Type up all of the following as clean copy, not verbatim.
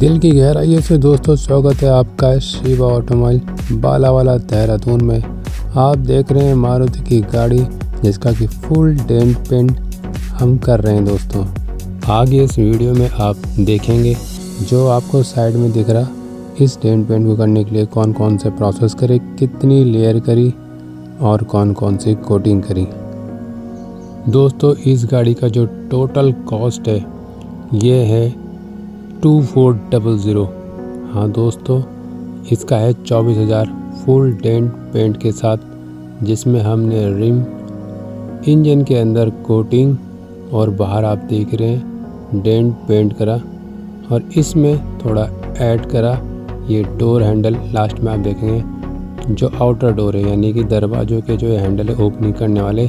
दिल की गहराइयों से दोस्तों स्वागत है आपका शिवा ऑटोमोबाइल बालावाला देहरादून में। आप देख रहे हैं मारुति की गाड़ी जिसका कि फुल डेंट पेंट हम कर रहे हैं दोस्तों। आगे इस वीडियो में आप देखेंगे जो आपको साइड में दिख रहा, इस डेंट पेंट को करने के लिए कौन कौन से प्रोसेस करे, कितनी लेयर करी और कौन कौन सी कोटिंग करी। दोस्तों इस गाड़ी का जो टोटल कॉस्ट है ये है 2400। हाँ दोस्तों, इसका है 24,000 फुल डेंट पेंट के साथ, जिसमें हमने रिम, इंजन के अंदर कोटिंग और बाहर आप देख रहे हैं डेंट पेंट करा और इसमें थोड़ा ऐड करा ये डोर हैंडल। लास्ट में आप देखेंगे जो आउटर डोर है यानी कि दरवाज़ों के जो हैंडल है ओपनिंग करने वाले,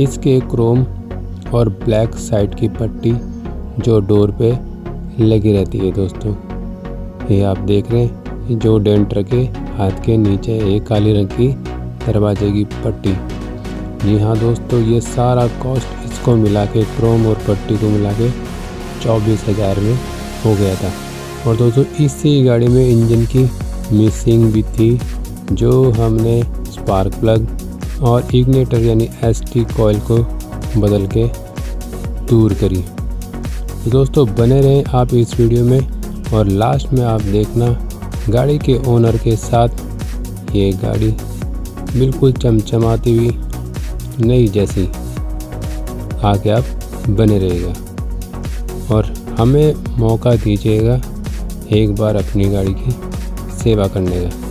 इसके क्रोम और ब्लैक साइड की पट्टी जो डोर पे लगी रहती है दोस्तों। ये आप देख रहे हैं जो डेंट रखे हाथ के नीचे एक काली रंग की दरवाजे की पट्टी। जी हाँ दोस्तों, ये सारा कॉस्ट इसको मिला के क्रोम और पट्टी को मिला के 24,000 में हो गया था। और दोस्तों इसी गाड़ी में इंजन की मिसिंग भी थी जो हमने स्पार्क प्लग और इग्निटर यानी एसटी कॉइल को बदल के दूर करी। तो दोस्तों बने रहें आप इस वीडियो में और लास्ट में आप देखना गाड़ी के ओनर के साथ ये गाड़ी बिल्कुल चमचमाती हुई नई जैसी आगे आप बने रहिएगा और हमें मौका दीजिएगा एक बार अपनी गाड़ी की सेवा करने का।